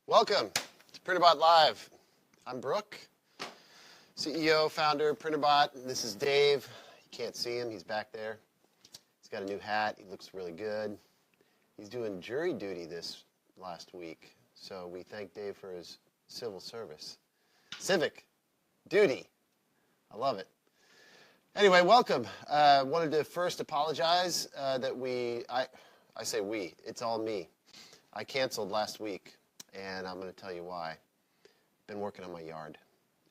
Welcome to Printrbot Live. I'm Brooke, CEO, founder of Printrbot. This is Dave. You can't see him. He's back there. He's got a new hat. He looks really good. He's doing jury duty this last week. So we thank Dave for his civil service. Civic duty. I love it. Anyway, welcome. Wanted to first apologize that I say we, it's all me. I canceled last week. And I'm going to tell you why. Been working on my yard,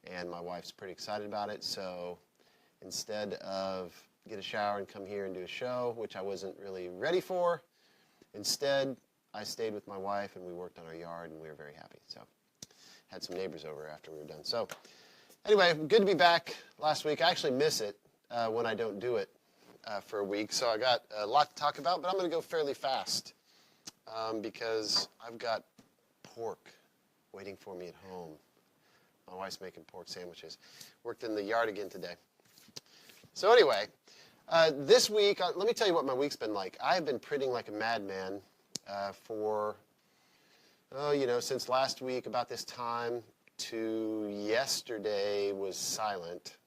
and my wife's pretty excited about it, so instead of get a shower and come here and do a show, which I wasn't really ready for, instead I stayed with my wife and we worked on our yard, and we were very happy. So had some neighbors over after we were done. So anyway, good to be back last week. I actually miss it when I don't do it for a week, so I got a lot to talk about, but I'm going to go fairly fast because I've got pork waiting for me at home. My wife's making pork sandwiches. Worked in the yard again today. So anyway, this week, let me tell you what my week's been like. I've been printing like a madman since last week about this time to yesterday was silent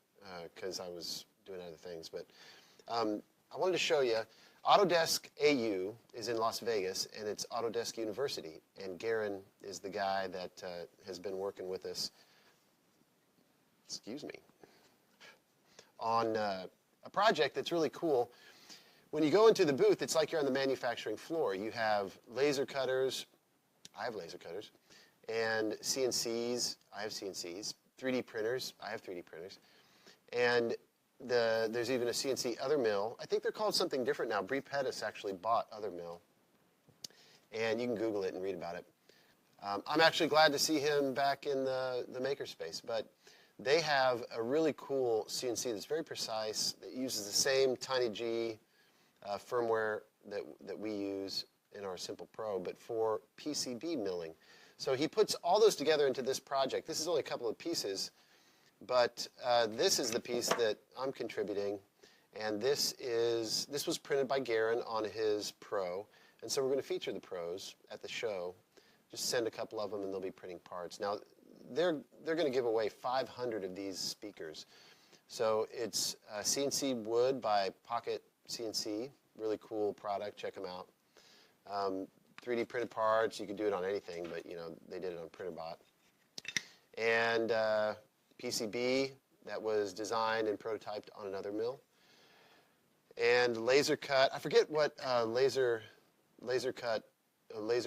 because I was doing other things. But I wanted to show you. Autodesk AU is in Las Vegas, and it's Autodesk University. And Garen is the guy that has been working with us, on a project that's really cool. When you go into the booth, it's like you're on the manufacturing floor. You have laser cutters. I have laser cutters. And CNCs. I have CNCs. 3D printers. I have 3D printers. And there's even a CNC Other Mill. I think they're called something different now. Brie Pettis actually bought Other Mill. And you can Google it and read about it. I'm actually glad to see him back in the makerspace. But they have a really cool CNC that's very precise, that uses the same Tiny G firmware that we use in our Simple Pro, but for PCB milling. So he puts all those together into this project. This is only a couple of pieces. But this is the piece that I'm contributing, and this was printed by Garen on his Pro, and so we're going to feature the Pros at the show. Just send a couple of them, and they'll be printing parts. Now, they're going to give away 500 of these speakers. So it's CNC wood by Pocket CNC, really cool product. Check them out. 3D printed parts. You could do it on anything, but they did it on Printrbot. And PCB that was designed and prototyped on another mill, and laser cut. I forget what laser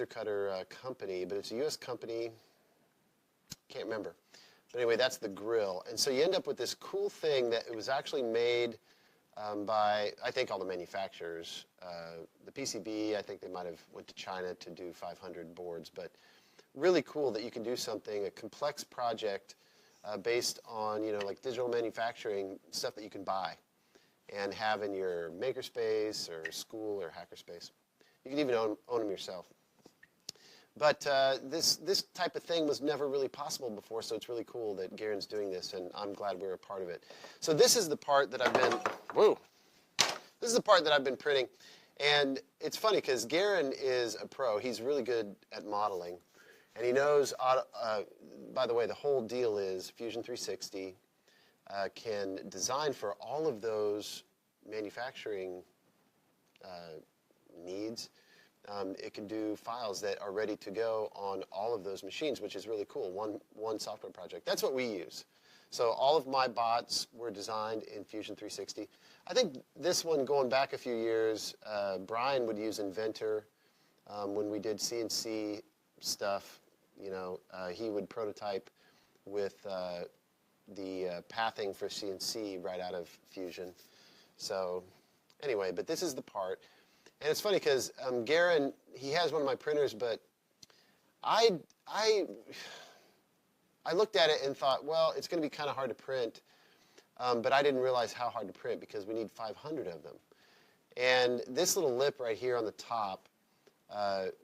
cutter company, but it's a U.S. company. Can't remember. But anyway, that's the grill, and so you end up with this cool thing that it was actually made by, I think, all the manufacturers. The PCB, I think they might have went to China to do 500 boards, but really cool that you can do something, a complex project. Based on, like digital manufacturing stuff that you can buy and have in your makerspace or school or hackerspace. You can even own them yourself. But this type of thing was never really possible before, so it's really cool that Garen's doing this, and I'm glad we're a part of it. So this is the part that I've been printing, and it's funny because Garen is a pro. He's really good at modeling. And he knows, by the way, the whole deal is Fusion 360 can design for all of those manufacturing needs. It can do files that are ready to go on all of those machines, which is really cool, one software project. That's what we use. So all of my bots were designed in Fusion 360. I think this one, going back a few years, Brian would use Inventor when we did CNC stuff. He would prototype with the pathing for CNC right out of Fusion. So anyway, but this is the part. And it's funny because Garen, he has one of my printers, but I looked at it and thought, well, it's going to be kind of hard to print. But I didn't realize how hard to print because we need 500 of them. And this little lip right here on the top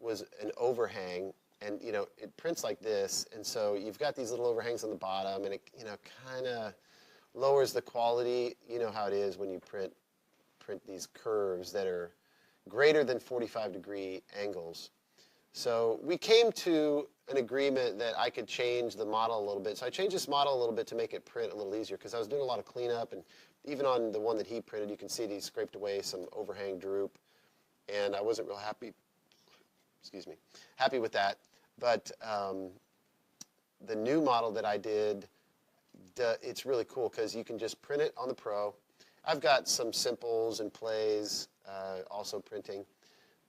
was an overhang. And, it prints like this, and so you've got these little overhangs on the bottom, and it, kind of lowers the quality. You know how it is when you print these curves that are greater than 45-degree angles. So we came to an agreement that I could change the model a little bit. So I changed this model a little bit to make it print a little easier because I was doing a lot of cleanup, and even on the one that he printed, you can see that he scraped away some overhang droop, and I wasn't real happy, happy with that. But the new model that I did, it's really cool because you can just print it on the Pro. I've got some simples and plays also printing,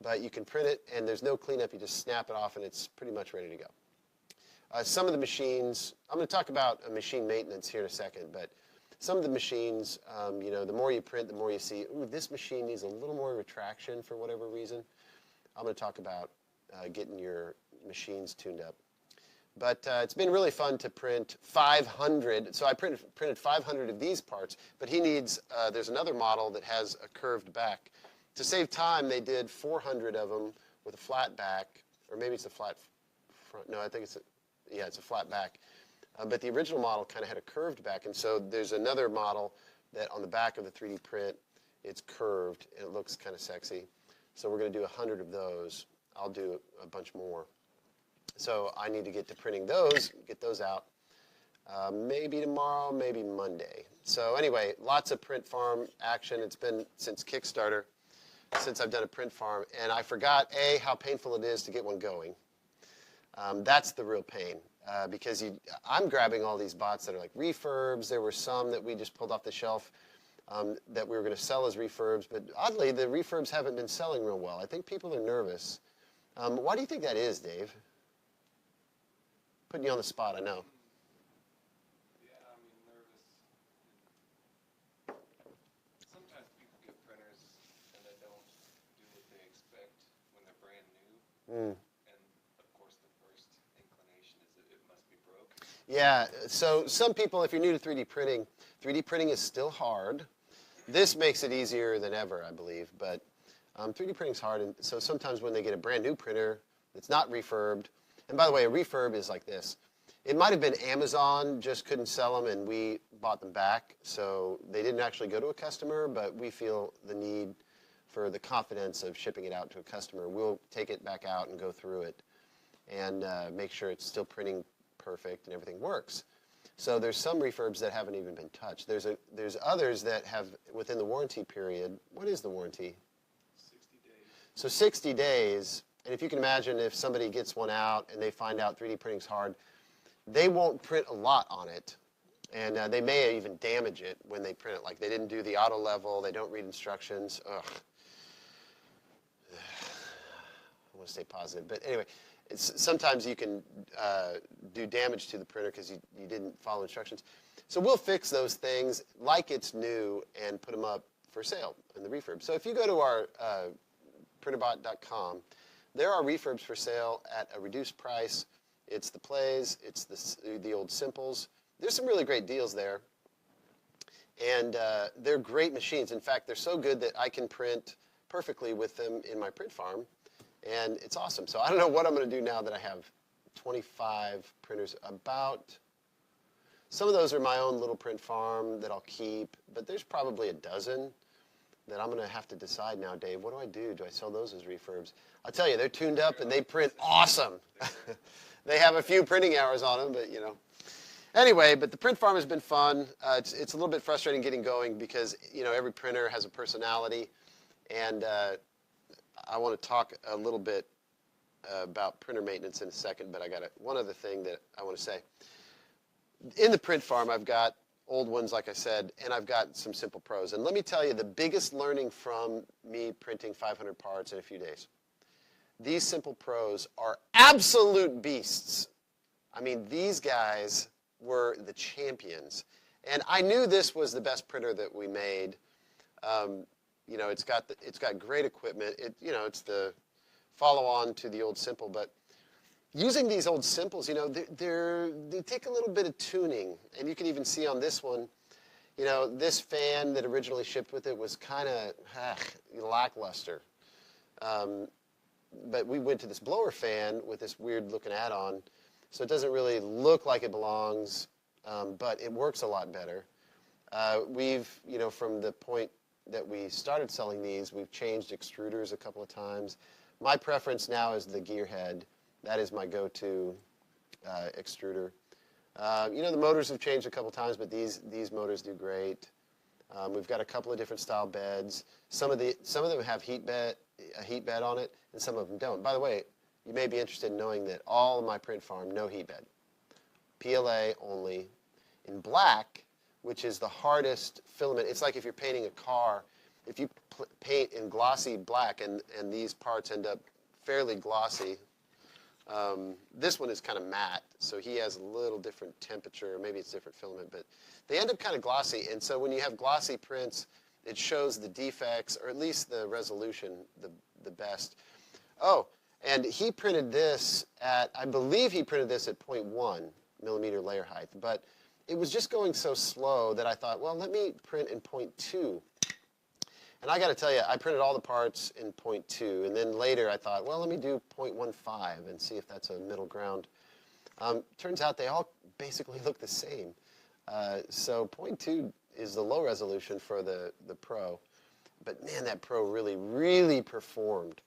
but you can print it and there's no cleanup. You just snap it off and it's pretty much ready to go. Some of the machines, I'm going to talk about machine maintenance here in a second, but some of the machines, the more you print, the more you see, ooh, this machine needs a little more retraction for whatever reason. I'm going to talk about getting your machines tuned up. But it's been really fun to print 500. So I printed 500 of these parts, but he needs, there's another model that has a curved back. To save time, they did 400 of them with a flat back, or maybe it's a flat front. No, I think it's a flat back. But the original model kind of had a curved back, and so there's another model that on the back of the 3D print, it's curved, and it looks kind of sexy. So we're going to do 100 of those. I'll do a bunch more. So I need to get to printing those, get those out, maybe tomorrow, maybe Monday. So anyway, lots of print farm action. It's been since Kickstarter, since I've done a print farm, and I forgot, how painful it is to get one going. That's the real pain, because I'm grabbing all these bots that are like refurbs. There were some that we just pulled off the shelf that we were going to sell as refurbs, but oddly, the refurbs haven't been selling real well. I think people are nervous. Why do you think that is, Dave? Putting you on the spot, I know. Yeah, I mean, nervous. Sometimes people get printers and they don't do what they expect when they're brand new. And of course, the first inclination is that it must be broke. Yeah, so some people, if you're new to 3D printing is still hard. This makes it easier than ever, I believe, but 3D printing is hard, and so sometimes when they get a brand new printer that's not refurbed, and by the way, a refurb is like this. It might have been Amazon just couldn't sell them and we bought them back. So they didn't actually go to a customer, but we feel the need for the confidence of shipping it out to a customer. We'll take it back out and go through it and make sure it's still printing perfect and everything works. So there's some refurbs that haven't even been touched. There's others that have within the warranty period. What is the warranty? 60 days. So 60 days. And if you can imagine if somebody gets one out and they find out 3D printing's hard, they won't print a lot on it. And they may even damage it when they print it. Like they didn't do the auto level, they don't read instructions. Ugh. I want to stay positive. But anyway, sometimes you can do damage to the printer because you didn't follow instructions. So we'll fix those things like it's new and put them up for sale in the refurb. So if you go to our Printrbot.com, there are refurbs for sale at a reduced price. It's the plays, it's the old simples. There's some really great deals there. And they're great machines. In fact, they're so good that I can print perfectly with them in my print farm. And it's awesome. So I don't know what I'm going to do now that I have 25 printers. Some of those are my own little print farm that I'll keep. But there's probably a dozen that I'm going to have to decide now, Dave. What do I do? Do I sell those as refurbs? I'll tell you, they're tuned up and they print awesome. They have a few printing hours on them, but you know. Anyway, but the print farm has been fun. It's a little bit frustrating getting going because every printer has a personality, and I want to talk a little bit about printer maintenance in a second. But I got one other thing that I want to say. In the print farm, I've got old ones, like I said, and I've got some Simple Pros. And let me tell you, the biggest learning from me printing 500 parts in a few days. These Simple Pros are absolute beasts. I mean, these guys were the champions. And I knew this was the best printer that we made. It's got great equipment. It's the follow-on to the old Simple. But using these old Simples, they take a little bit of tuning. And you can even see on this one, this fan that originally shipped with it was kind of lackluster. But we went to this blower fan with this weird-looking add-on, so it doesn't really look like it belongs, but it works a lot better. From the point that we started selling these, we've changed extruders a couple of times. My preference now is the gearhead. That is my go-to extruder. The motors have changed a couple times, but these motors do great. We've got a couple of different style beds. Some of them have a heat bed on it, and some of them don't. By the way, you may be interested in knowing that all of my print farm, no heat bed. PLA only. In black, which is the hardest filament, it's like if you're painting a car, if you paint in glossy black and these parts end up fairly glossy, this one is kind of matte, so he has a little different temperature, maybe it's different filament, but they end up kind of glossy, and so when you have glossy prints, it shows the defects, or at least the resolution, the best. Oh, and he printed this I believe he printed this at 0.1 millimeter layer height, but it was just going so slow that I thought, well, let me print in 0.2. And I got to tell you, I printed all the parts in 0.2, and then later I thought, well, let me do 0.15 and see if that's a middle ground. Turns out they all basically look the same. So 0.2 is the low resolution for the Pro, but man, that Pro really, really performed.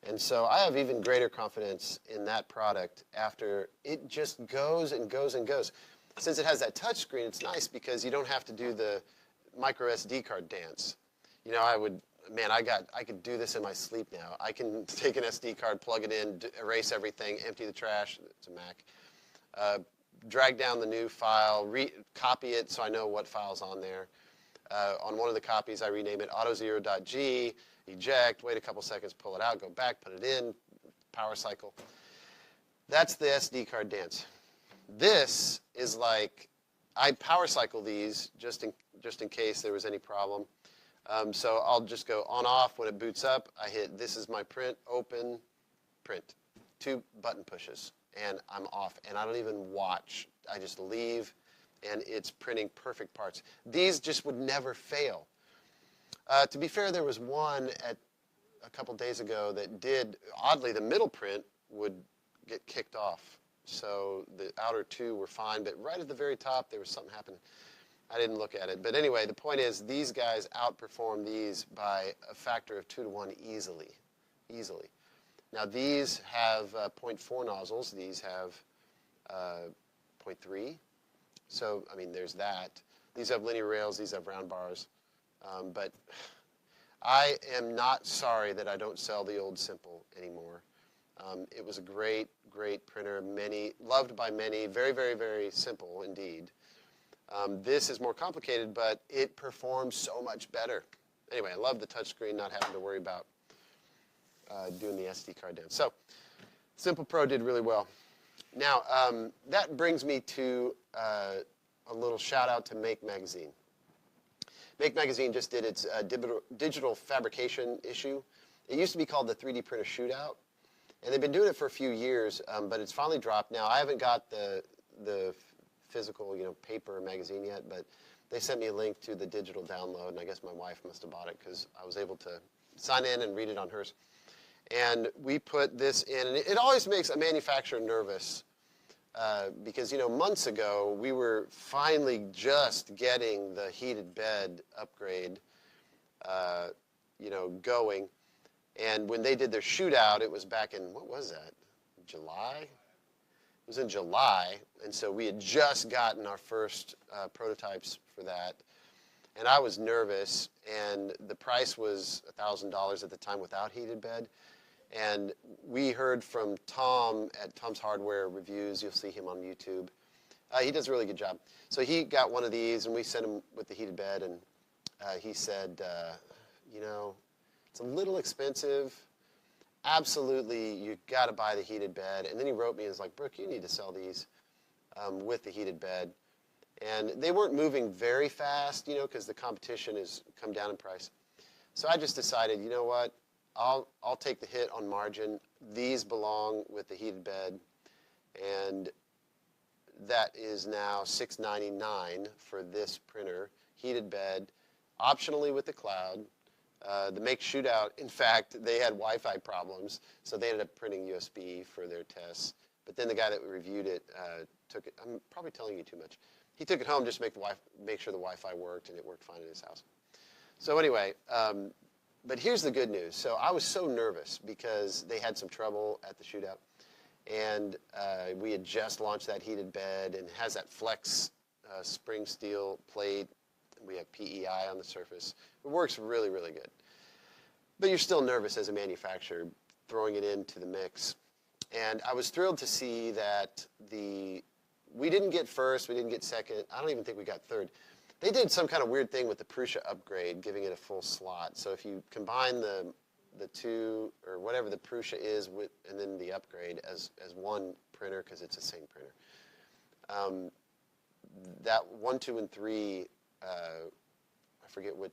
And so I have even greater confidence in that product after it just goes and goes and goes. Since it has that touch screen, it's nice because you don't have to do the micro SD card dance. I could do this in my sleep now. I can take an SD card, plug it in, erase everything, empty the trash. It's a Mac. Drag down the new file, copy it so I know what file's on there. On one of the copies, I rename it auto0.g, eject, wait a couple seconds, pull it out, go back, put it in, power cycle. That's the SD card dance. This is like, I power cycle these just in case there was any problem. So I'll just go on off when it boots up. I hit this is my print, open, print. 2 button pushes and I'm off, and I don't even watch. I just leave and it's printing perfect parts. These just would never fail. To be fair, there was one a couple days ago that did, oddly, the middle print would get kicked off. So the outer 2 were fine, but right at the very top there was something happening. I didn't look at it. But anyway, the point is these guys outperform these by a factor of 2 to 1 easily. Easily. Now these have 0.4 nozzles. These have 0.3. So, I mean, there's that. These have linear rails. These have round bars. But I am not sorry that I don't sell the old Simple anymore. It was a great, great printer. Loved by many. Very, very, very simple indeed. This is more complicated, but it performs so much better. Anyway, I love the touchscreen, not having to worry about doing the SD card dance. So, Simple Pro did really well. Now, that brings me to a little shout out to Make Magazine. Make Magazine just did its digital fabrication issue. It used to be called the 3D Printer Shootout, and they've been doing it for a few years, but it's finally dropped. Now, I haven't got the physical, paper magazine yet, but they sent me a link to the digital download, and I guess my wife must have bought it because I was able to sign in and read it on hers. And we put this in, and it always makes a manufacturer nervous because, months ago, we were finally just getting the heated bed upgrade, going. And when they did their shootout, it was back in, what was that, July? It was in July, and so we had just gotten our first prototypes for that. And I was nervous, and the price was $1,000 at the time without heated bed. And we heard from Tom at Tom's Hardware Reviews. You'll see him on YouTube. He does a really good job. So he got one of these, and we sent him with the heated bed, and he said, it's a little expensive. Absolutely, you got to buy the heated bed. And then he wrote me and was like, Brooke, you need to sell these with the heated bed. And they weren't moving very fast, because the competition has come down in price. So I just decided, you know what? I'll take the hit on margin. These belong with the heated bed, and that is now $699 for this printer, heated bed, optionally with the cloud. The Make Shootout, in fact, they had Wi-Fi problems, so they ended up printing USB for their tests. But then the guy that reviewed it took it. I'm probably telling you too much. He took it home just to make sure the Wi-Fi worked, and it worked fine in his house. So anyway, but here's the good news. So I was so nervous because they had some trouble at the shootout. And we had just launched that heated bed, and it has that flex spring steel plate. We have PEI on the surface. It works really, really good. But you're still nervous as a manufacturer throwing it into the mix. And I was thrilled to see that we didn't get first, we didn't get second. I don't even think we got third. They did some kind of weird thing with the Prusa upgrade, giving it a full slot. So if you combine the two, or whatever the Prusa is, and then the upgrade as one printer, because it's the same printer, that 1, 2, and 3, I forget what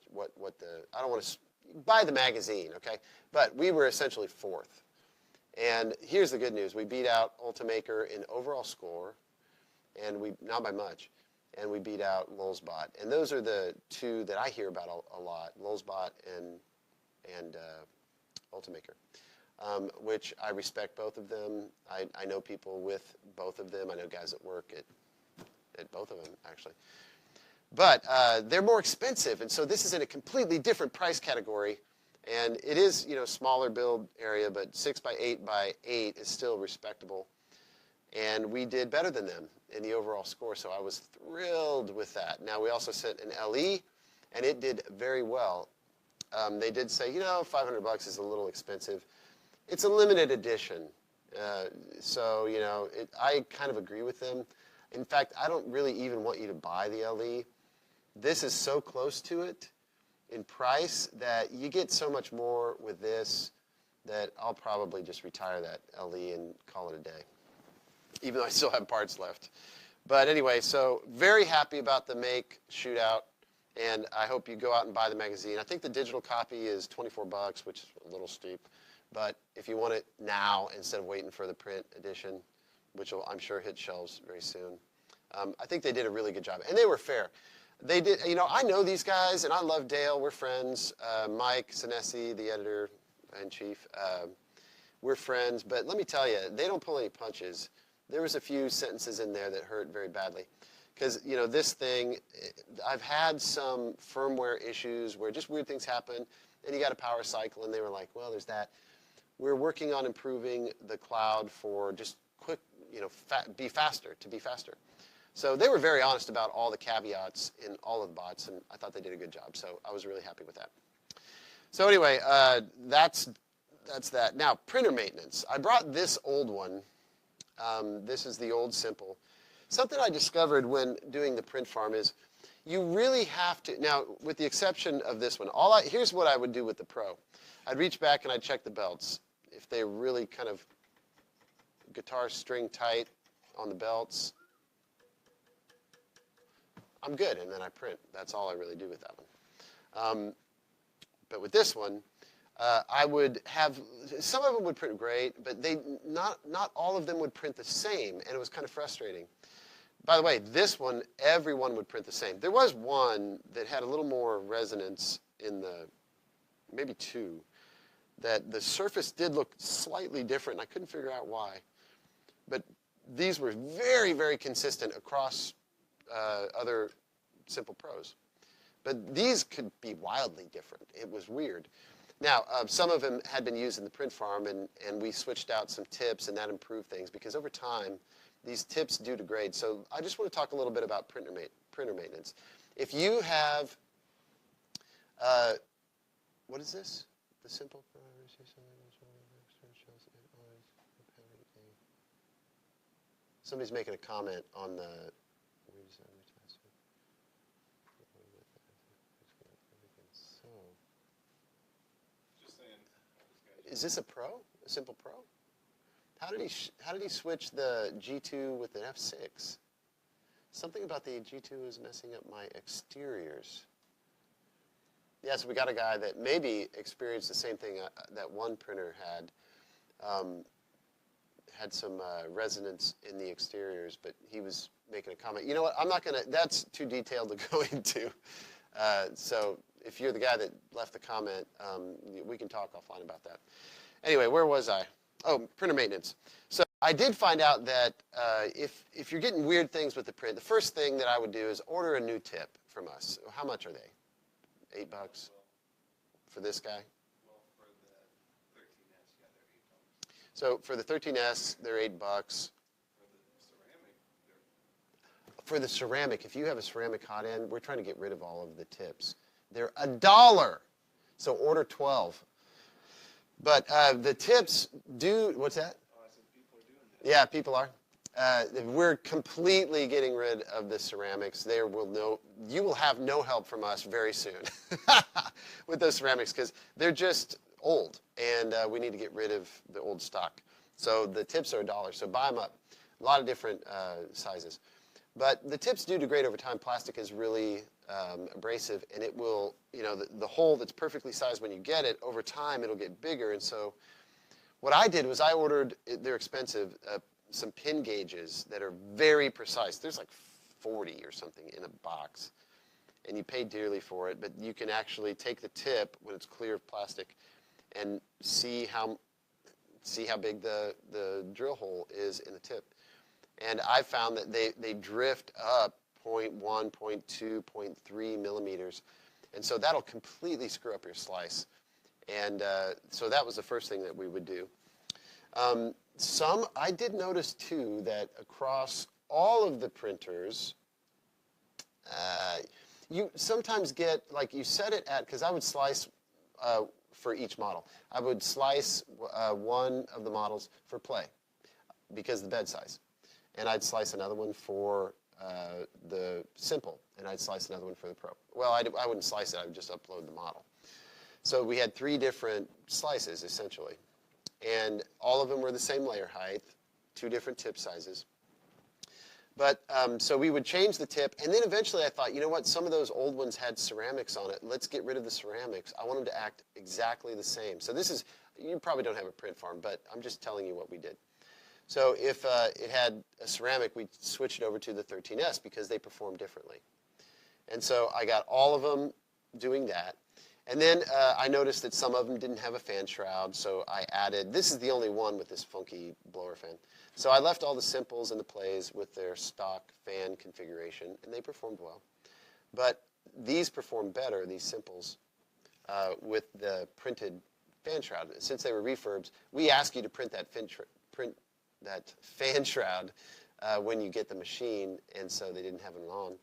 I don't want to buy the magazine, okay? But we were essentially fourth. And here's the good news. We beat out Ultimaker in overall score, and not by much, and we beat out Lulzbot. And those are the two that I hear about a lot, Lulzbot and Ultimaker, which I respect both of them. I know people with both of them. I know guys that work at both of them, actually. But they're more expensive, and so this is in a completely different price category. And it is, smaller build area, but 6 by 8 by 8 is still respectable. And we did better than them in the overall score, so I was thrilled with that. Now, we also sent an LE, and it did very well. They did say, $500 is a little expensive. It's a limited edition. So, I kind of agree with them. In fact, I don't really even want you to buy the LE. This is so close to it in price that you get so much more with this that I'll probably just retire that LE and call it a day, even though I still have parts left. But anyway, so very happy about the Make shootout, and I hope you go out and buy the magazine. I think the digital copy is $24, which is a little steep. But if you want it now instead of waiting for the print edition, which will, I'm sure, hit shelves very soon, I think they did a really good job. And they were fair. They did, I know these guys, and I love Dale. We're friends. Mike Sinesi, the editor-in-chief, we're friends. But let me tell you, they don't pull any punches. There was a few sentences in there that hurt very badly. Because, this thing, I've had some firmware issues where just weird things happen, and you got a power cycle, and they were like, well, there's that. We're working on improving the cloud for just quick, to be faster. So they were very honest about all the caveats in all of the bots, and I thought they did a good job. So I was really happy with that. So anyway, that's that. Now, printer maintenance. I brought this old one. This is the old Simple. Something I discovered when doing the print farm is you really have to, now with the exception of this one, here's what I would do with the Pro. I'd reach back and I'd check the belts. If they're really kind of guitar string tight on the belts, I'm good, and then I print. That's all I really do with that one. But with this one, I would have, some of them would print great, but not all of them would print the same, and it was kind of frustrating. By the way, this one, everyone would print the same. There was one that had a little more resonance in maybe two, that the surface did look slightly different, and I couldn't figure out why. But these were very, very consistent across other Simple Pros. But these could be wildly different. It was weird. Now, some of them had been used in the print farm, and we switched out some tips, and that improved things, because over time, these tips do degrade. So I just want to talk a little bit about printer maintenance. If you have, what is this? The Simple Pro. Somebody's making a comment on the. Is this a Pro? A Simple Pro? How did he switch the G2 with an F6? Something about the G2 is messing up my exteriors. Yeah, so we got a guy that maybe experienced the same thing that one printer had. Had some resonance in the exteriors, but he was making a comment. You know what? I'm not going to, that's too detailed to go into. So if you're the guy that left the comment, we can talk offline about that. Anyway, where was I? Oh, printer maintenance. So I did find out that if you're getting weird things with the print, the first thing that I would do is order a new tip from us. How much are they? $8 for this guy? Well, for the 13 inch, yeah, they're $8. So for the 13S, they're $8. For the ceramic, if you have a ceramic hot end, we're trying to get rid of all of the tips. They're $1. So order 12. But the tips do, what's that? Oh, I said people are doing that. Yeah, people are. We're completely getting rid of the ceramics. You will have no help from us very soon with those ceramics because they're just old, and we need to get rid of the old stock. So the tips are $1, so buy them up. A lot of different sizes. But the tips do degrade over time. Plastic is really abrasive, and it will, the hole that's perfectly sized when you get it, over time it'll get bigger. And so what I did was I ordered, they're expensive, some pin gauges that are very precise. There's like 40 or something in a box, and you pay dearly for it, but you can actually take the tip when it's clear of plastic and see how big the drill hole is in the tip. And I found that they drift up 0.1, 0.2, 0.3 millimeters, and so that'll completely screw up your slice. And so that was the first thing that we would do. I did notice too that across all of the printers, you sometimes get, like you set it at, because I would slice for each model. I would slice one of the models for play because of the bed size. And I'd slice another one for the simple, and I'd slice another one for the pro. Well, I wouldn't slice it, I would just upload the model. So we had 3 different slices, essentially. And all of them were the same layer height, 2 different tip sizes. But so we would change the tip, and then eventually I thought, you know what, some of those old ones had ceramics on it. Let's get rid of the ceramics. I want them to act exactly the same. So this is, you probably don't have a print farm, but I'm just telling you what we did. So if it had a ceramic, we'd switch it over to the 13S because they perform differently. And so I got all of them doing that. And then I noticed that some of them didn't have a fan shroud, so I added, this is the only one with this funky blower fan. So I left all the simples and the plays with their stock fan configuration, and they performed well. But these perform better, these simples, with the printed fan shroud. Since they were refurbs, we ask you to print that fan shroud when you get the machine, and so they didn't have it on.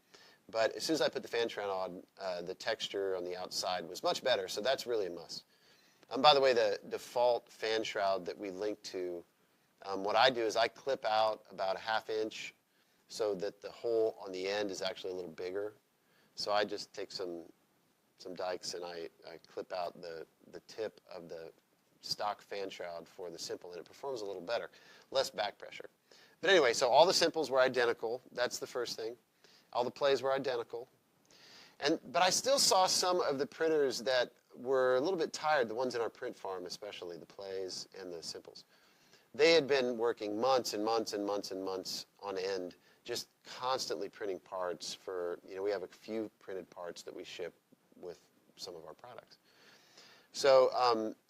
But as soon as I put the fan shroud on, the texture on the outside was much better, so that's really a must. By the way, the default fan shroud that we link to, what I do is I clip out about a 1/2 inch so that the hole on the end is actually a little bigger. So I just take some dikes and I clip out the tip of the stock fan shroud for the simple, and it performs a little better, less back pressure. But anyway, so all the simples were identical. That's the first thing. All the plays were identical. But I still saw some of the printers that were a little bit tired, the ones in our print farm especially, the plays and the simples. They had been working months and months and months and months on end, just constantly printing parts for, we have a few printed parts that we ship with some of our products. So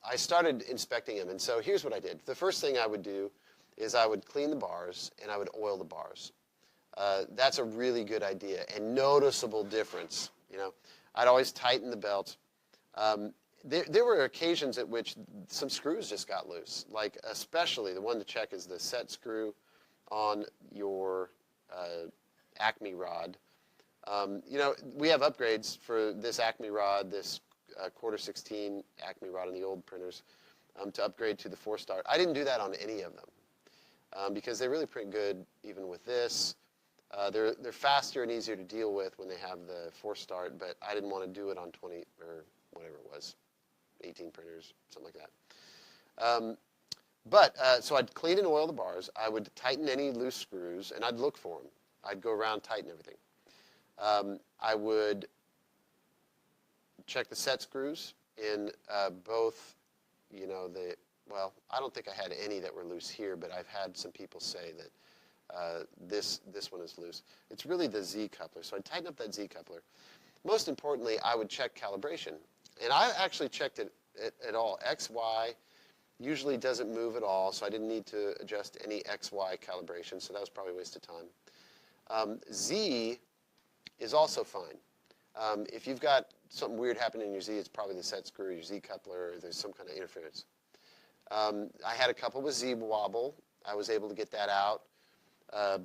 I started inspecting them, and so here's what I did. The first thing I would do is I would clean the bars, and I would oil the bars. That's a really good idea, and noticeable difference. I'd always tighten the belt. There were occasions at which some screws just got loose, like especially the one to check is the set screw on your Acme rod. We have upgrades for this Acme rod, this 1/4-16 Acme rod on the old printers to upgrade to the 4-star. I didn't do that on any of them because they really print good even with this. They're faster and easier to deal with when they have the 4-star, but I didn't want to do it on 20 or whatever it was, 18 printers, something like that. So I'd clean and oil the bars. I would tighten any loose screws, and I'd look for them. I'd go around, tighten everything. I would check the set screws in both, well, I don't think I had any that were loose here, but I've had some people say that this one is loose. It's really the Z coupler, so I'd tighten up that Z coupler. Most importantly, I would check calibration, and I actually checked it at all. XY usually doesn't move at all, so I didn't need to adjust any XY calibration, so that was probably a waste of time. Z is also fine. If you've got something weird happening in your Z, it's probably the set screw, your Z coupler, or there's some kind of interference. I had a couple with Z-wobble. I was able to get that out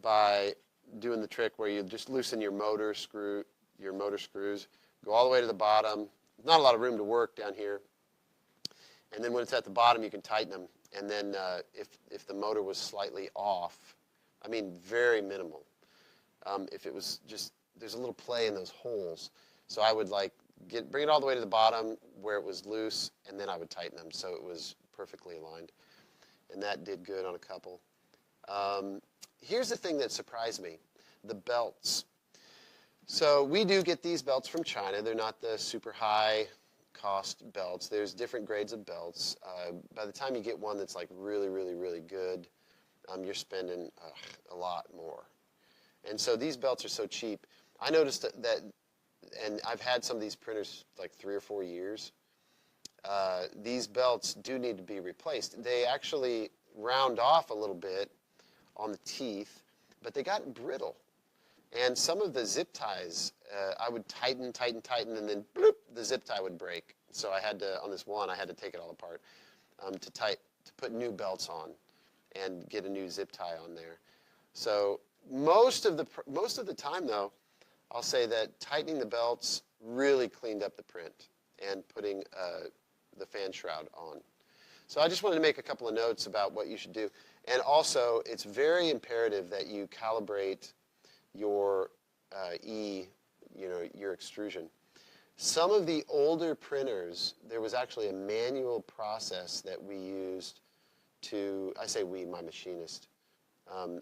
by doing the trick where you just loosen your motor screws, go all the way to the bottom. Not a lot of room to work down here. And then when it's at the bottom, you can tighten them. And then if the motor was slightly off, I mean very minimal, if it was just, there's a little play in those holes. So I would like bring it all the way to the bottom where it was loose, and then I would tighten them so it was perfectly aligned. And that did good on a couple. Here's the thing that surprised me, the belts. So we do get these belts from China. They're not the super high cost belts. There's different grades of belts. By the time you get one that's like really, really, really good, you're spending a lot more. And so these belts are so cheap. I noticed that, and I've had some of these printers like 3 or 4 years. These belts do need to be replaced. They actually round off a little bit on the teeth, but they got brittle. And some of the zip ties, I would tighten, and then bloop, the zip tie would break. So I had to, on this one, I had to take it all apart to put new belts on and get a new zip tie on there. So most of the time, though, I'll say that tightening the belts really cleaned up the print and putting the fan shroud on. So I just wanted to make a couple of notes about what you should do. And also, it's very imperative that you calibrate your your extrusion. Some of the older printers, there was actually a manual process that we used to, I say we, my machinist,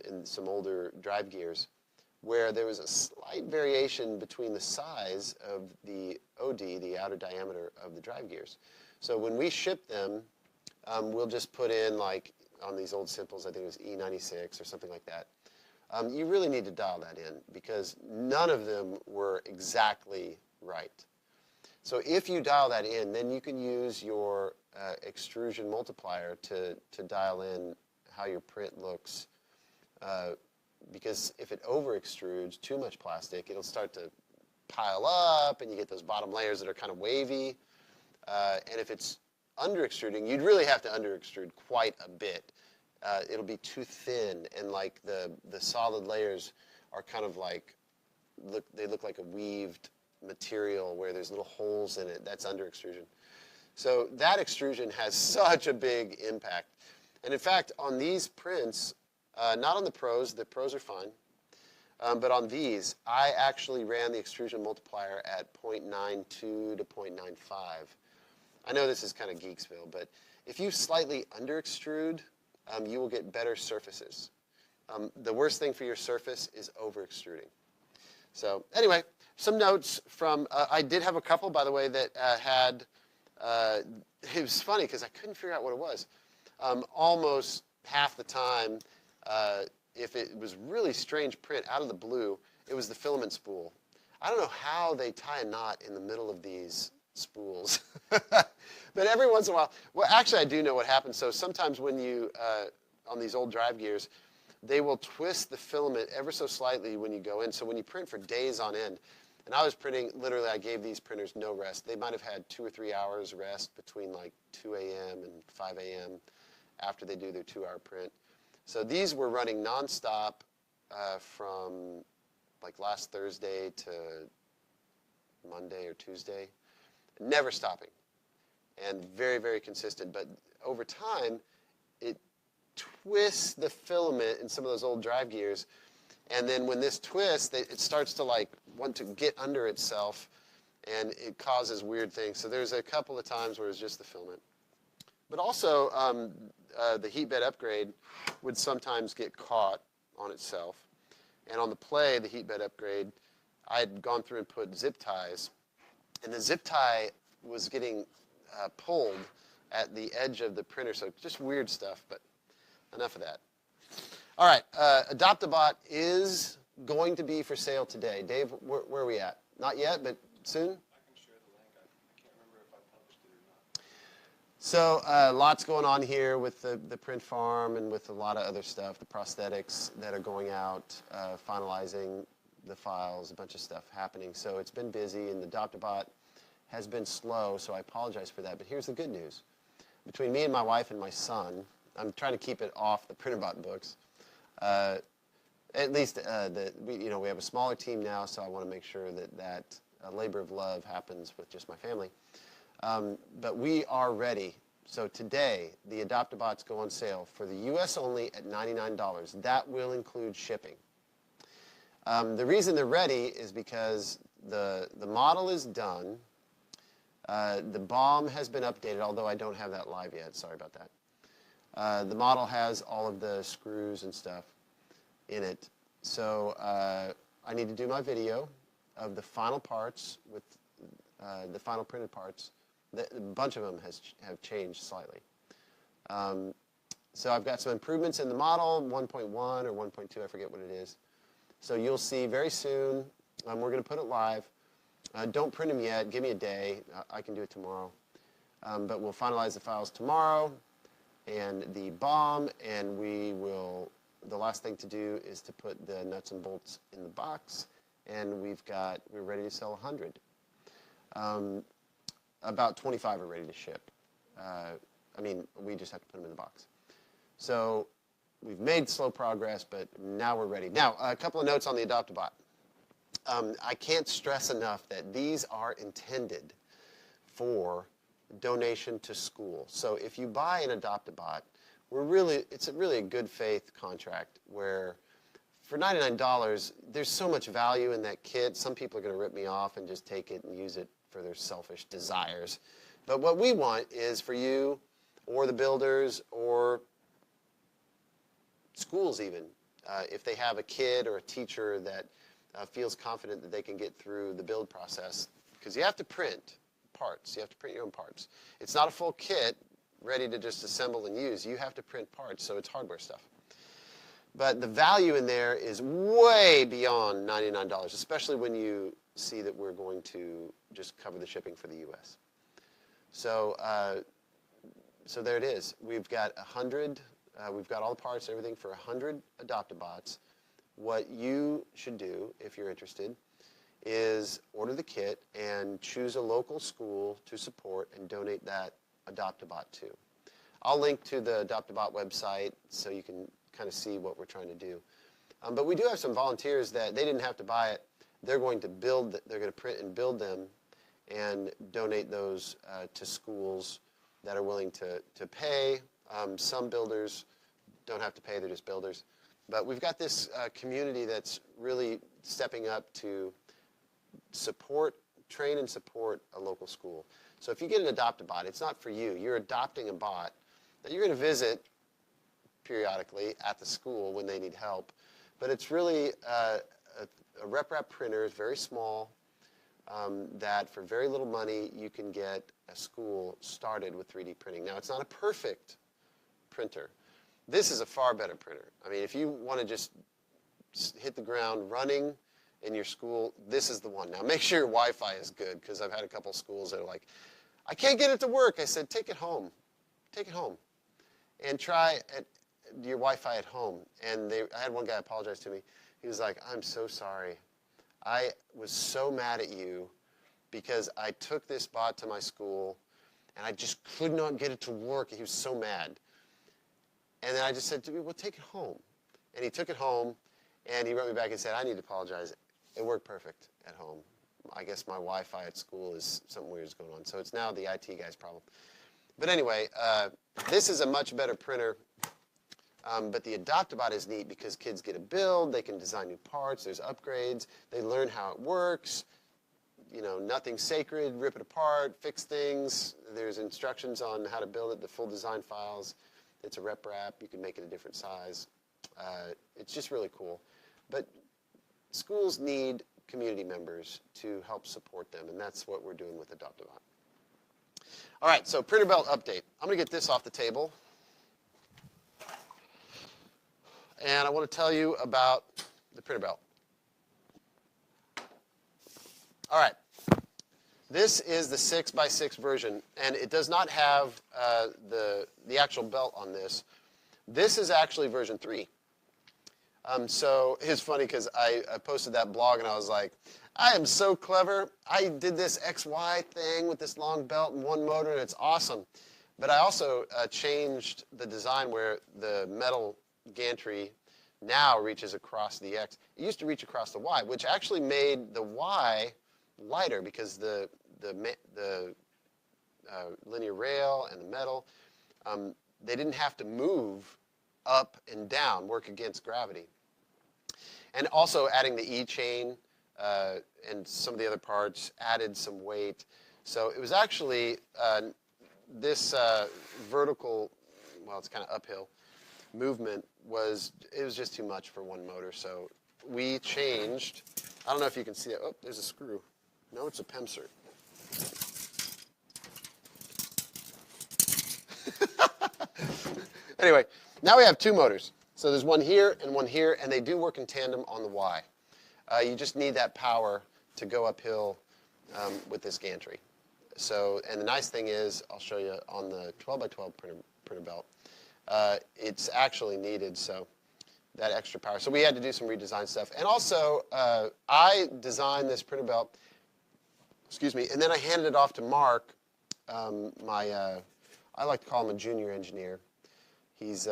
in some older drive gears, where there was a slight variation between the size of the OD, the outer diameter of the drive gears. So when we ship them, we'll just put in, like on these old simples, I think it was E96 or something like that. You really need to dial that in because none of them were exactly right. So if you dial that in, then you can use your extrusion multiplier to dial in how your print looks. Because if it over extrudes too much plastic, it'll start to pile up and you get those bottom layers that are kind of wavy. And if it's under extruding, you'd really have to under extrude quite a bit. It'll be too thin, and like the solid layers are kind of like, they look like a weaved material where there's little holes in it. That's under extrusion. So that extrusion has such a big impact. And in fact, on these prints, not on the pros are fine, but on these, I actually ran the extrusion multiplier at 0.92 to 0.95. I know this is kind of Geeksville, but if you slightly under extrude, you will get better surfaces. The worst thing for your surface is over extruding. So anyway, some notes from, I did have a couple, by the way, that had, it was funny because I couldn't figure out what it was. Almost half the time, if it was really strange print out of the blue, it was the filament spool. I don't know how they tie a knot in the middle of these spools. But every once in a while, well, actually I do know what happens. So sometimes when you, on these old drive gears, they will twist the filament ever so slightly when you go in. So when you print for days on end, and I was printing, literally I gave these printers no rest. They might have had 2 or 3 hours rest between like 2 a.m. and 5 a.m. after they do their 2-hour print. So these were running nonstop from like last Thursday to Monday or Tuesday, never stopping, and very, very consistent. But over time, it twists the filament in some of those old drive gears, and then when this twists, it starts to like want to get under itself, and it causes weird things. So there's a couple of times where it's just the filament. But also, the heat bed upgrade would sometimes get caught on itself. And on the play, the heat bed upgrade, I had gone through and put zip ties, and the zip tie was getting pulled at the edge of the printer. So just weird stuff, but enough of that. All right, Adopt-A-Bot is going to be for sale today. Dave, where are we at? Not yet, but soon? I can share the link. I can't remember if I published it or not. So lots going on here with the print farm and with a lot of other stuff, the prosthetics that are going out, finalizing the files, a bunch of stuff happening. So it's been busy, and the Adopt-A-Bot has been slow, so I apologize for that. But here's the good news. between me and my wife and my son, I'm trying to keep it off the Printrbot books. At least we have a smaller team now, so I want to make sure that labor of love happens with just my family. But we are ready. So today, the Adopt-A-Bots go on sale for the U.S. only at $99. That will include shipping. The reason they're ready is because the model is done. The BOM has been updated, although I don't have that live yet. Sorry about that. The model has all of the screws and stuff in it. So I need to do my video of the final parts with the final printed parts. A bunch of them have changed slightly. So I've got some improvements in the model, 1.1 or 1.2, I forget what it is. So you'll see very soon. We're going to put it live. Don't print them yet. Give me a day. I can do it tomorrow. But we'll finalize the files tomorrow and the BOM, and the last thing to do is to put the nuts and bolts in the box, and we're ready to sell 100. About 25 are ready to ship. We just have to put them in the box. So we've made slow progress, but now we're ready. Now, a couple of notes on the Adopt-A-Bot. I can't stress enough that these are intended for donation to school. So if you buy an Adopt-A-Bot, it's really a good faith contract where for $99, there's so much value in that kit. Some people are going to rip me off and just take it and use it for their selfish desires. But what we want is for you or the builders or schools even, if they have a kid or a teacher that feels confident that they can get through the build process, because you have to print parts. You have to print your own parts. It's not a full kit ready to just assemble and use. You have to print parts, so it's hardware stuff. But the value in there is way beyond $99, especially when you see that we're going to just cover the shipping for the U.S. So there it is. We've got 100. We've got all the parts, everything for 100 Adopt-A-Bots. What you should do, if you're interested, is order the kit and choose a local school to support and donate that Adopt-A-Bot to. I'll link to the Adopt-A-Bot website so you can kind of see what we're trying to do. But we do have some volunteers that they didn't have to buy it. They're going to they're going to print and build them and donate those to schools that are willing to pay. Some builders don't have to pay, they're just builders. But we've got this community that's really stepping up to train and support a local school. So if you get an Adopt-A-Bot, it's not for you. You're adopting a bot that you're going to visit periodically at the school when they need help. But it's really a RepRap printer, is very small, that for very little money you can get a school started with 3D printing. Now, it's not a perfect printer. This is a far better printer. I mean, if you want to just hit the ground running in your school, this is the one. Now, make sure your Wi-Fi is good, because I've had a couple schools that are like, I can't get it to work. I said, take it home. Take it home. And try your Wi-Fi at home. And I had one guy apologize to me. He was like, I'm so sorry. I was so mad at you because I took this bot to my school, and I just could not get it to work. He was so mad. And then I just said to him, well, take it home. And he took it home, and he wrote me back and said, I need to apologize. It worked perfect at home. I guess my Wi-Fi at school is something weird is going on. So it's now the IT guy's problem. But anyway, this is a much better printer. But the Adopt-A-Bot is neat because kids get a build. They can design new parts. There's upgrades. They learn how it works. You know, nothing's sacred. Rip it apart. Fix things. There's instructions on how to build it, the full design files. It's a RepRap. You can make it a different size. It's just really cool. But schools need community members to help support them, and that's what we're doing with Adopt-A-Bot. All right, so printer belt update. I'm going to get this off the table. And I want to tell you about the printer belt. All right. This is the 6x6 version, and it does not have the actual belt on this. This is actually version 3. So it's funny because I posted that blog, and I was like, I am so clever. I did this XY thing with this long belt and one motor, and it's awesome. But I also changed the design where the metal gantry now reaches across the X. It used to reach across the Y, which actually made the Y lighter because the linear rail and the metal, they didn't have to move up and down, work against gravity. And also adding the E-chain and some of the other parts added some weight. So it was actually this vertical, well, it's kind of uphill, movement was just too much for one motor. So we changed, I don't know if you can see that. Oh, there's a screw. No, it's a PEMSER. Anyway, now we have two motors. So there's one here, and they do work in tandem on the Y. You just need that power to go uphill with this gantry. So, and the nice thing is, I'll show you on the 12x12 printer belt, it's actually needed, so that extra power. So we had to do some redesign stuff. And also, I designed this printer belt, excuse me, and then I handed it off to Mark, I like to call him a junior engineer. He's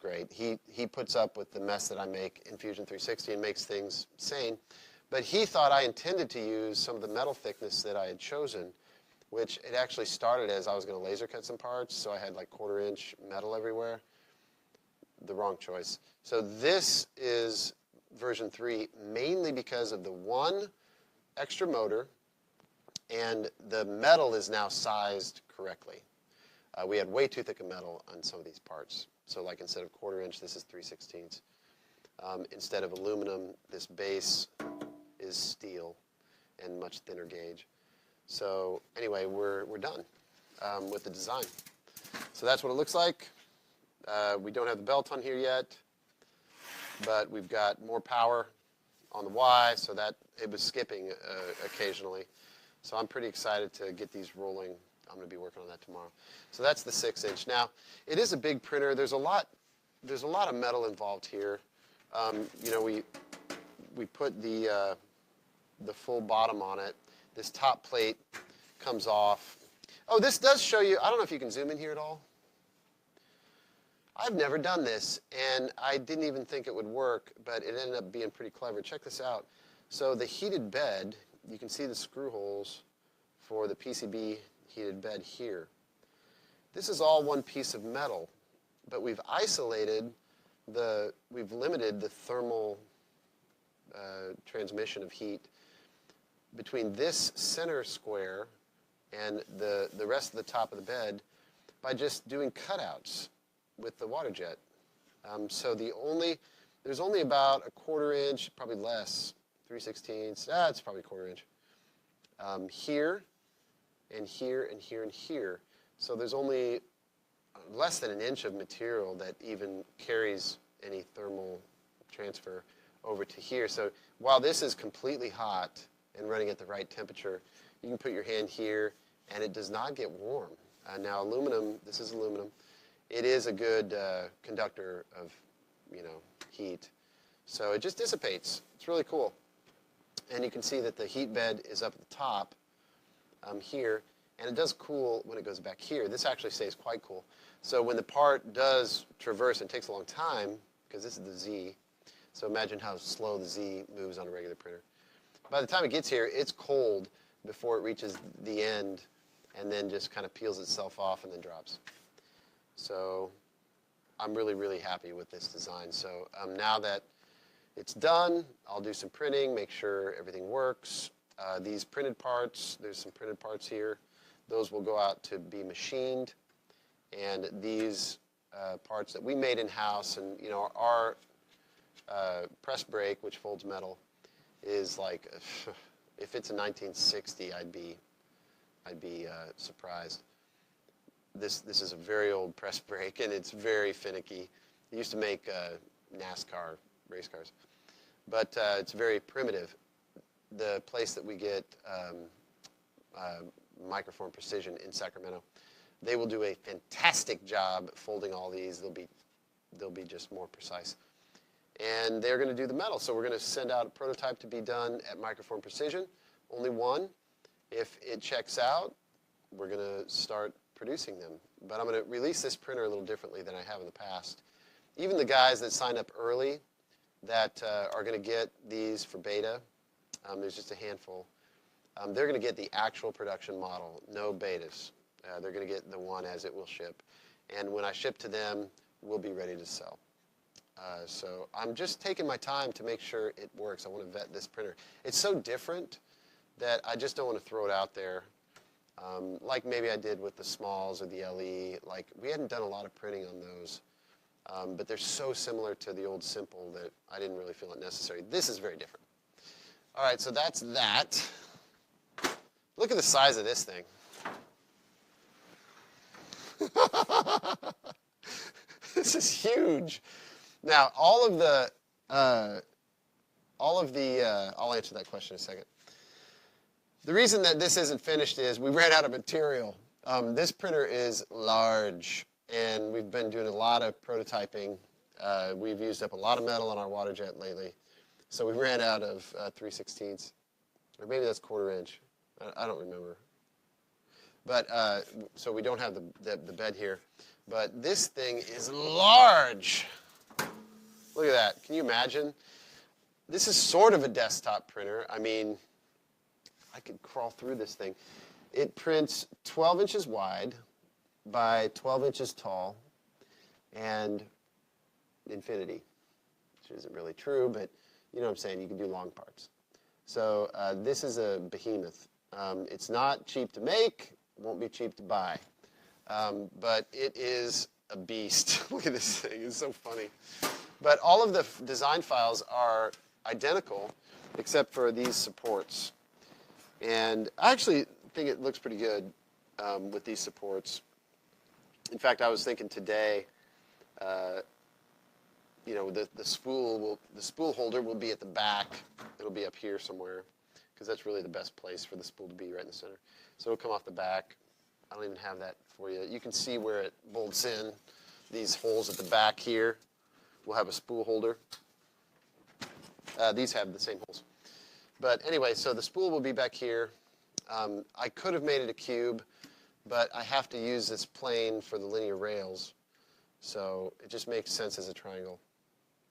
great. He puts up with the mess that I make in Fusion 360 and makes things sane. But he thought I intended to use some of the metal thickness that I had chosen, which it actually started as I was going to laser cut some parts, so I had like 1/4 inch metal everywhere. The wrong choice. So this is version 3 mainly because of the one extra motor, and the metal is now sized correctly. We had way too thick a metal on some of these parts. So like instead of 1/4 inch, this is 3/16. Instead of aluminum, this base is steel and much thinner gauge. So anyway, we're done with the design. So that's what it looks like. We don't have the belt on here yet, but we've got more power on the Y, so that it was skipping occasionally. So I'm pretty excited to get these rolling. I'm going to be working on that tomorrow. So that's the 6-inch. Now, it is a big printer. There's a lot of metal involved here. You know, we put the full bottom on it. This top plate comes off. Oh, this does show you, I don't know if you can zoom in here at all. I've never done this, and I didn't even think it would work, but it ended up being pretty clever. Check this out. So the heated bed, you can see the screw holes for the PCB heated bed here. This is all one piece of metal, but we've limited the thermal transmission of heat between this center square and the rest of the top of the bed by just doing cutouts with the water jet. So there's only about 1/4 inch, probably less, 3/16. It's probably 1/4 inch. Here, and here, and here, and here. So there's only less than 1 inch of material that even carries any thermal transfer over to here. So while this is completely hot and running at the right temperature, you can put your hand here, and it does not get warm. Now aluminum, this is aluminum. It is a good conductor of, heat. So it just dissipates. It's really cool. And you can see that the heat bed is up at the top here, and it does cool when it goes back here. This actually stays quite cool. So when the part does traverse, it takes a long time, because this is the Z. So imagine how slow the Z moves on a regular printer. By the time it gets here, it's cold before it reaches the end, and then just kind of peels itself off and then drops. So I'm really, really happy with this design. So now that it's done, I'll do some printing, make sure everything works. These printed parts, there's some printed parts here. Those will go out to be machined. And these parts that we made in-house, and our press brake, which folds metal, is like, if it's a 1960, I'd be surprised. This is a very old press brake, and it's very finicky. They used to make NASCAR race cars, but it's very primitive. The place that we get Microform Precision in Sacramento, they will do a fantastic job folding all these. They'll be just more precise. And they're going to do the metal. So we're going to send out a prototype to be done at Microform Precision. Only one. If it checks out, we're going to start producing them. But I'm going to release this printer a little differently than I have in the past. Even the guys that signed up early that are going to get these for beta, there's just a handful, they're going to get the actual production model, no betas. They're going to get the one as it will ship. And when I ship to them, we'll be ready to sell. So I'm just taking my time to make sure it works. I want to vet this printer. It's so different that I just don't want to throw it out there. Like maybe I did with the Smalls or the LE. Like we hadn't done a lot of printing on those. But they're so similar to the old Simple that I didn't really feel it necessary. This is very different. All right, so that's that. Look at the size of this thing. This is huge. Now, I'll answer that question in a second. The reason that this isn't finished is we ran out of material. This printer is large, and we've been doing a lot of prototyping. We've used up a lot of metal on our water jet lately, so we ran out of 3/16, or maybe that's 1/4 inch. I don't remember. But so we don't have the bed here. But this thing is large. Look at that. Can you imagine? This is sort of a desktop printer. I mean, I could crawl through this thing. It prints 12 inches wide by 12 inches tall and infinity, which isn't really true, but you know what I'm saying. You can do long parts. So this is a behemoth. It's not cheap to make. Won't be cheap to buy. But it is a beast. Look at this thing. It's so funny. But all of the design files are identical except for these supports. And I actually think it looks pretty good with these supports. In fact, I was thinking today, you know, the spool holder will be at the back. It'll be up here somewhere because that's really the best place for the spool to be, right in the center. So it'll come off the back. I don't even have that for you. You can see where it bolts in. These holes at the back here will have a spool holder. These have the same holes. But anyway, so the spool will be back here. I could have made it a cube, but I have to use this plane for the linear rails. So it just makes sense as a triangle.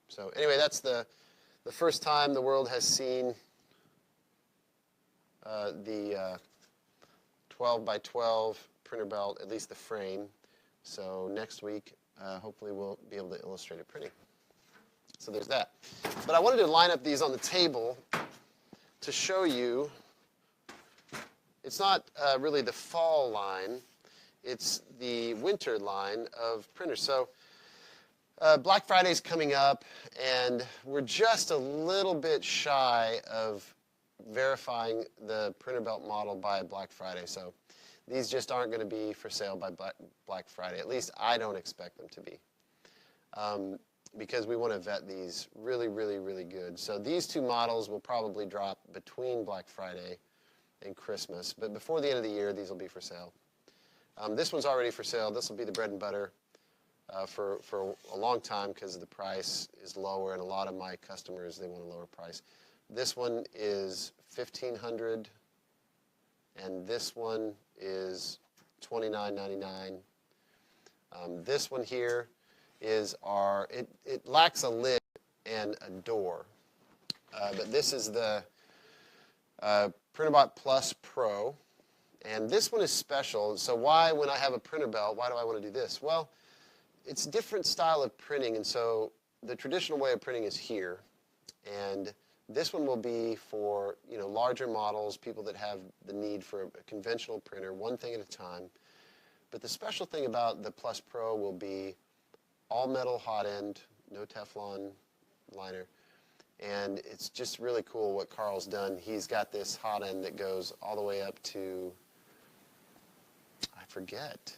So anyway, that's the first time the world has seen the 12 by 12 printer belt, at least the frame. So next week, hopefully we'll be able to illustrate it printing. So there's that. But I wanted to line up these on the table to show you, it's not really the fall line, it's the winter line of printers. So Black Friday's coming up, and we're just a little bit shy of verifying the printer belt model by Black Friday. So these just aren't going to be for sale by Black Friday. At least I don't expect them to be. Because we want to vet these really, really, really good. So these two models will probably drop between Black Friday and Christmas. But before the end of the year, these will be for sale. This one's already for sale. This will be the bread and butter for a long time because the price is lower, and a lot of my customers, they want a lower price. This one is $1,500, and this one is $29.99. This one here is it lacks a lid and a door. But this is the Printrbot Plus Pro. And this one is special. So why, when I have a printer belt, why do I want to do this? Well, it's a different style of printing. And so the traditional way of printing is here. And this one will be for, you know, larger models, people that have the need for a conventional printer, one thing at a time. But the special thing about the Plus Pro will be all metal hot end, no Teflon liner. And it's just really cool what Carl's done. He's got this hot end that goes all the way up to, I forget,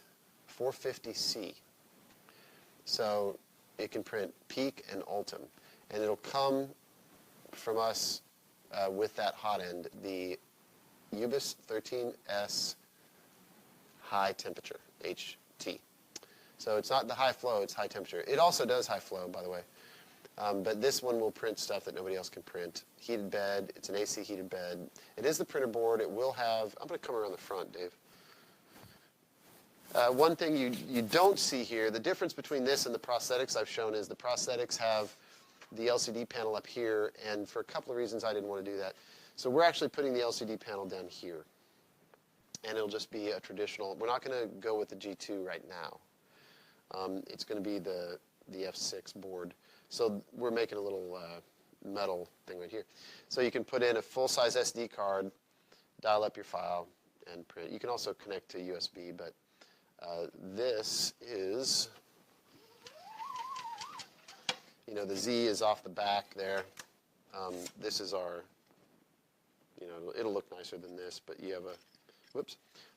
450C. So it can print Peak and Ultim. And it'll come from us with that hot end, the Ubis 13S high temperature, HT. So it's not the high flow, it's high temperature. It also does high flow, by the way. But this one will print stuff that nobody else can print. Heated bed, it's an AC heated bed. It is the printer board. It will have, I'm going to come around the front, Dave. One thing you don't see here, the difference between this and the prosthetics I've shown is the prosthetics have the LCD panel up here, and for a couple of reasons I didn't want to do that. So we're actually putting the LCD panel down here, and it'll just be a traditional. We're not going to go with the G2 right now. It's going to be the F6 board. So we're making a little metal thing right here. So you can put in a full-size SD card, dial up your file, and print. You can also connect to USB, but this is, the Z is off the back there. This is our, it'll look nicer than this, but you have a,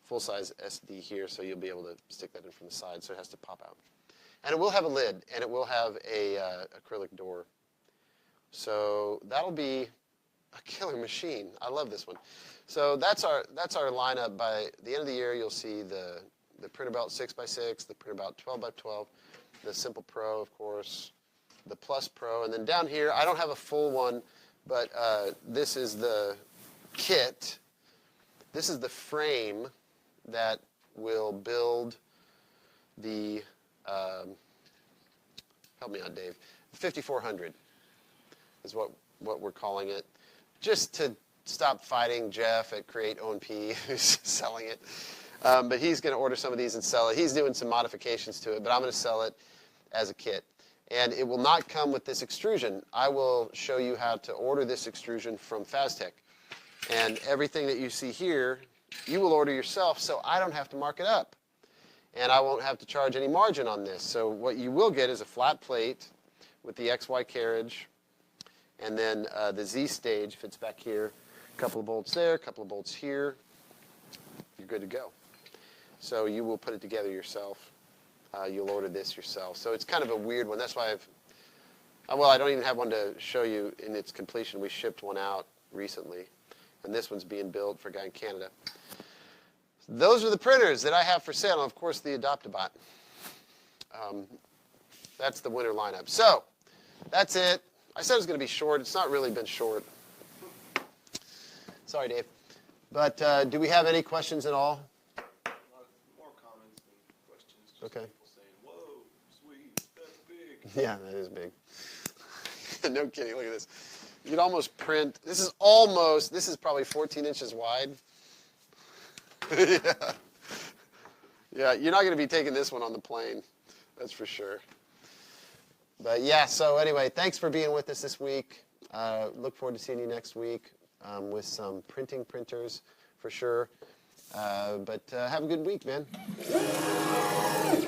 full-size SD here, so you'll be able to stick that in from the side, so it has to pop out. And it will have a lid, and it will have a acrylic door. So that'll be a killer machine. I love this one. So that's our lineup. By the end of the year, you'll see the Printrbot 6x6, the Printrbot 12x12, the Simple Pro, of course, the Plus Pro, and then down here, I don't have a full one, but this is the kit. This is the frame that will build the, help me out, Dave, 5400 is what we're calling it, just to stop fighting Jeff at Create O&P, who's selling it. But he's going to order some of these and sell it. He's doing some modifications to it, but I'm going to sell it as a kit. And it will not come with this extrusion. I will show you how to order this extrusion from Faztech. And everything that you see here, you will order yourself, so I don't have to mark it up. And I won't have to charge any margin on this. So what you will get is a flat plate with the XY carriage, and then the Z stage fits back here. A couple of bolts there, a couple of bolts here. You're good to go. So you will put it together yourself. You'll order this yourself. So it's kind of a weird one. That's why I don't even have one to show you in its completion. We shipped one out recently, and this one's being built for a guy in Canada. Those are the printers that I have for sale, and of course the Adopt-A-Bot. That's the winter lineup. So that's it. I said it was going to be short. It's not really been short. Sorry, Dave. But do we have any questions at all? More comments than questions. Just Okay. people saying, "Whoa, sweet, that's big." Yeah, that is big. No kidding. Look at this. You could almost print. This is probably 14 inches wide. Yeah. Yeah, you're not going to be taking this one on the plane. That's for sure. But yeah, so anyway, thanks for being with us this week. Look forward to seeing you next week with some printing printers for sure. But have a good week, man.